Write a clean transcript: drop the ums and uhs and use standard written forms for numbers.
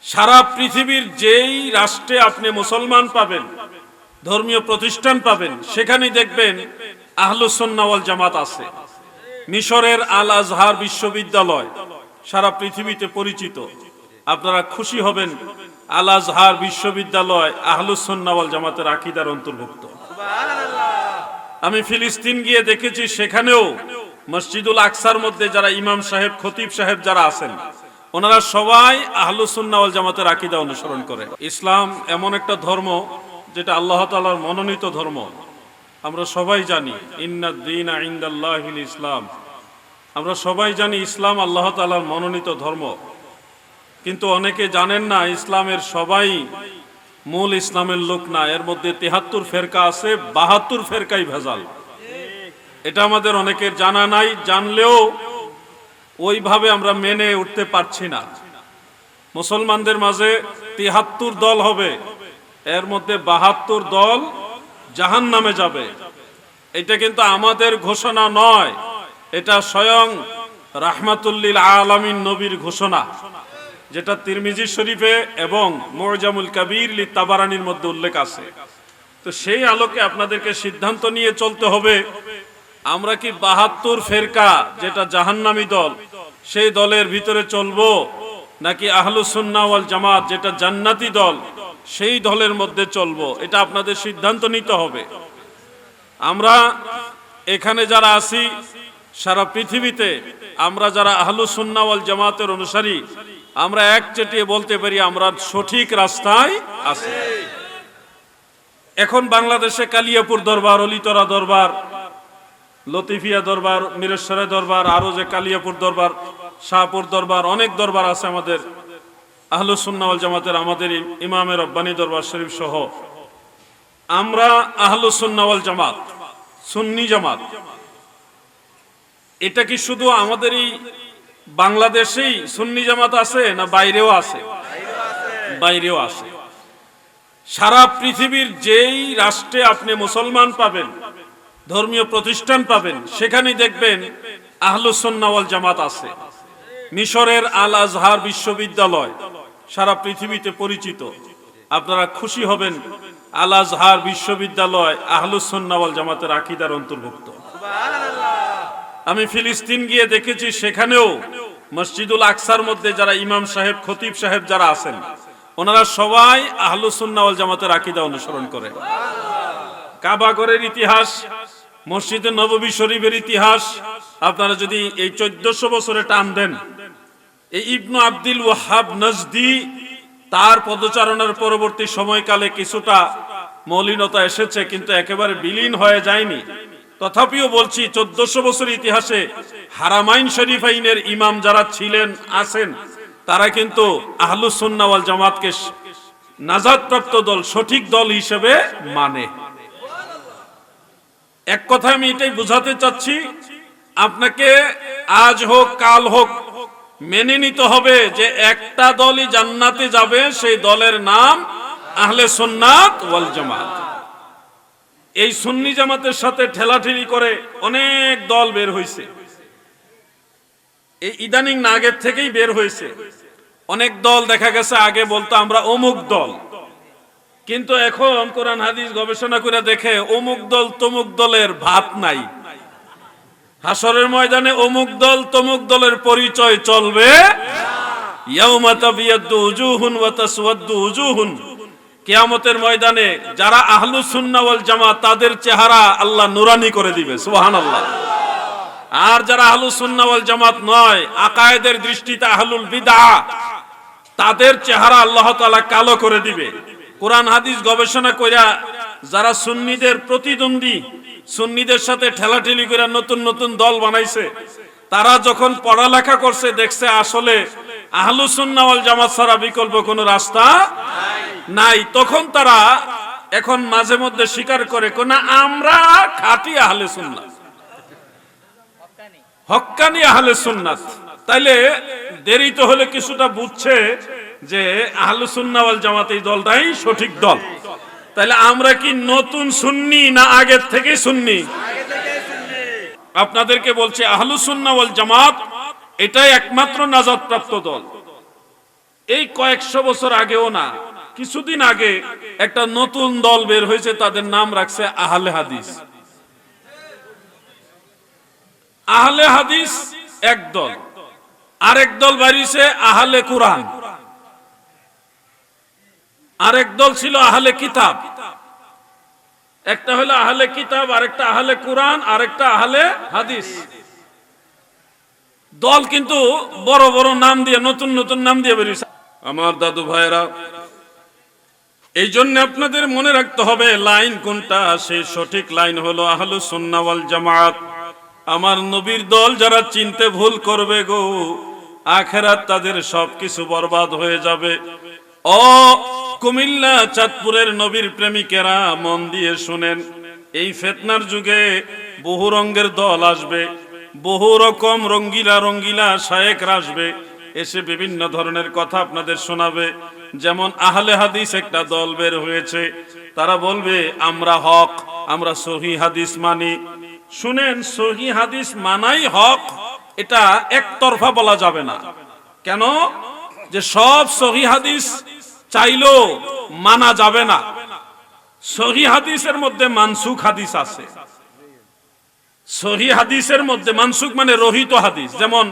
সারা পৃথিবীর যেই রাষ্ট্রে আপনি মুসলমান পাবেন, ধর্মীয় প্রতিষ্ঠান পাবেন, সেখানেই দেখবেন আহলুস সুন্নাহ ওয়াল জামাত আছে। মিশরের আল আজহার বিশ্ববিদ্যালয় সারা পৃথিবীতে পরিচিত। আপনারা খুশি হবেন, আল আজহার বিশ্ববিদ্যালয় আহলুস সুন্নাহ ওয়াল জামাতের আকীদার অন্তর্ভুক্ত। আমি ফিলিস্তিন গিয়ে দেখেছি, সেখানেও মসজিদুল আকসার মধ্যে যারা ইমাম সাহেব, খতিব সাহেব যারা আছেন, ওনারা সবাই আহলুস সুন্নাহ ওয়াল জামাতের আকীদা অনুসরণ করে। ইসলাম এমন একটা ধর্ম যেটা আল্লাহ তাআলার মনোনীত ধর্ম। আমরা সবাই জানি ইন্নাদ দীনা ইনদাল্লাহিল ইসলাম। আমরা সবাই জানি ইসলাম আল্লাহ তাআলার মনোনীত ধর্ম, কিন্তু অনেকে জানেন না ইসলামের সবাই মূল ইসলামের লোক না। এর মধ্যে ৭৩ ফেরকা আছে, ৭২ ফেরকাই ভেজাল। এটা আমাদের অনেকের জানা নাই, জানলেও ওইভাবে আমরা মেনে উঠতে পারছি না। মুসলমানদের মাঝে ৭৩ দল হবে, এর মধ্যে ৭২ দল জাহান্নামে যাবে। এটা কিন্তু আমাদের ঘোষণা নয়, এটা স্বয়ং রাহমাতুল লিল আলামিন নবীর ঘোষণা, যেটা তিরমিজি শরীফে এবং মুজামুল কাবীর লি তাবারানির মধ্যে উল্লেখ আছে। তো সেই আলোকে আপনাদেরকে সিদ্ধান্ত নিয়ে চলতে হবে, আমরা কি ৭২ ফেরকা যেটা জাহান্নামী দল, সেই দলের ভিতরে চলবো, নাকি আহলুস সুন্নাহ ওয়াল জামাত যেটা জান্নাতি দল, সেই দলের মধ্যে চলবো? এটা আপনাদের সিদ্ধান্ত নিতে হবে। আমরা এখানে যারা আছি, সারা পৃথিবীতে আমরা যারা আহলুস সুন্নাহ ওয়াল জামাতের অনুসারী, আমরা একচেটিয়ে বলতে পারি আমরা সঠিক রাস্তায় আছি। এখন বাংলাদেশে কালিয়াপুর দরবার, অলিতরা দরবার, লতিফিয়া দরবার, মিরেশ্বরে দরবার, আরো যে কালিয়াপুর দরবার, শাহপুর দরবার, অনেক দরবার আছে আমাদের আহলুস সুন্নাহ ওয়াল জামাতের, আমাদের ইমামের রব্বানী দরবার শরীফ সহ। আমরা আহলুস সুন্নাহ ওয়াল জামাত, সুন্নি জামাত। এটা কি শুধু আমাদের এই বাংলাদেশেই সুন্নি জামাত আছে, না বাইরেও আছে? বাইরেও আছে। সারা পৃথিবীর যেই রাষ্ট্রে আপনি মুসলমান পাবেন, ধর্মীয় প্রতিষ্ঠান পাবেন, সেখানেই দেখবেন আহলুস সুন্নাহ ওয়াল জামাত আছে। মিশরের আল আজহার বিশ্ববিদ্যালয় সারা পৃথিবীতে পরিচিত। আপনারা খুশি হবেন, আল আজহার বিশ্ববিদ্যালয় আহলুস সুন্নাহ ওয়াল জামাতের আকীদার অন্তর্ভুক্ত। আমি ফিলিস্তিন গিয়ে দেখেছি, সেখানেও মসজিদুল আকসার মধ্যে যারা ইমাম সাহেব, খতিব সাহেব যারা আছেন, ওনারা সবাই আহলুস সুন্নাহ ওয়াল জামাতের আকীদা অনুসরণ করে। কাবা ঘরের ইতিহাস, মসজিদে নববী শরীফের ইতিহাস আপনারা যদি এই 1400 বছরে টান দেন, এই ইবনু আব্দুল ওয়াহাব নজদি, তার পদচারণার পরবর্তী সময়কালে কিছুটা মলিনতা এসেছে, কিন্তু একেবারে বিলীন হয়ে যায়নি। তথাপিও বলছি, 1400 বছর ইতিহাসে হারামাইন শরীফাইনের ইমাম যারা ছিলেন, আছেন, তারা কিন্তু আহলুস সুন্নাহ ওয়াল জামাতকে নাজাতপ্রাপ্ত দল, সঠিক দল হিসেবে মানে। এক কথায় আমি এটাই বোঝাতে চাচ্ছি, আপনাকে আজ হোক কাল হোক মেনে নিতে হবে যে একটা দলই জান্নাতে যাবে, সেই দলের নাম আহলে সুন্নাত ওয়াল জামাত। এই সুন্নি জামাতের সাথে ঠেলাঠেলি করে অনেক দল বের হয়েছে। এই ইদানিং না, আগের থেকেই বের হয়েছে অনেক দল। দেখা গেছে আগে বলতো আমরা অমুক দল, কিন্তু এখন কোরআন হাদিস গবেষণা করে দেখে অমুক দল তমুক দলের ভাত নাই। হাসরের ময়দানে অমুক দল তমুক দলের পরিচয় চলবে ইয়াউমা তাবিয়াদ্দু উজুহুন ওয়া তাসওয়াদ্দু উজুহুন। কিয়ামতের ময়দানে যারা আহলুস সুন্নাহ ওয়াল জামাত, তাদের চেহারা আল্লাহ নুরানি করে দিবে, সুবহানাল্লাহ। আর যারা আহলুস সুন্নাহ ওয়াল জামাত নয়, আকায়েদের দৃষ্টিতে আহলুল বিদআহ, তাদের চেহারা আল্লাহ তাআলা কালো করে দিবে। কোরআন হাদিস গবেষণা কইরা যারা সুন্নিদের প্রতিদ্বন্দ্বী, সুন্নিদের সাথে ঠেলাঠেলি করে নতুন নতুন দল বানাইছে, তারা যখন পড়ালেখা করছে, দেখছে আসলে আহলুস সুন্নাহ ওয়াল জামাত ছাড়া বিকল্প কোনো রাস্তা নাই। তখন তারা এখন মাঝে মধ্যে স্বীকার করে, না আমরা খাঁটি আহলে সুন্নাত, হক্কানি আহলে সুন্নাত। তাইলে দেরি তো হলে কিছুটা বুঝছে যে আহলুস সুন্নাহ ওয়াল জামাত এই দলটাই সঠিক দল। তাইলে আমরা কি নতুন সুন্নি, না আগের থেকে সুন্নি? আপনাদেরকে বলছে আহলুস সুন্নাহ ওয়াল জামাত এটাই একমাত্র নাজাত প্রাপ্ত দল। এই কয়েকশো বছর আগেও না, কিছুদিন আগে একটা নতুন দল বের হয়েছে, তাদের নাম রাখছে আহলে হাদিস। আহলে হাদিস এক দল, আরেক দল বেরিয়েছে আহলে কুরআন, আরেক দল ছিল আহলে কিতাব। একটা হলো আহলে কিতাব, আরেকটা আহলে কুরআন, আরেকটা আহলে হাদিস। দল কিন্তু বড় বড় নাম দিয়ে, নতুন নতুন নাম দিয়ে বেরিয়েছে। আমার দাদু ভাইরা, এই জন্য আপনাদের মনে রাখতে হবে লাইন কোনটা। সেই সঠিক লাইন হলো আহলুস সুন্নাহ ওয়াল জামাত। আমার নবীর দল যারা চিনতে ভুল করবে গো, আখিরাত তাদের সবকিছু বরবাদ হয়ে যাবে। ও কুমিল্লা চাঁদপুরের নবীর প্রেমিকেরা, মন দিয়ে শুনেন, এই ফিতনার যুগে বহু রঙের দল আসবে, বহু রকম রঙ্গিলা রঙ্গিলা শায়েখরা আসবে, এসে বিভিন্ন ধরনের কথা আপনাদের শোনাবে। যেমন আহলে হাদিস একটা দল বের হয়েছে, তারা বলবে আমরা হক, আমরা সহিহ হাদিস মানি। শুনেন, সহিহ হাদিস মানাই হক, এটা একতরফা বলা যাবে না। কেন? যে সব সহিহ হাদিস চাইলেও মানা যাবে না। সহিহ হাদিসের মধ্যে মানসুখ হাদিস আছে। সহিহ হাদিসের মধ্যে মানসুখ মানে রহিত হাদিস। যেমন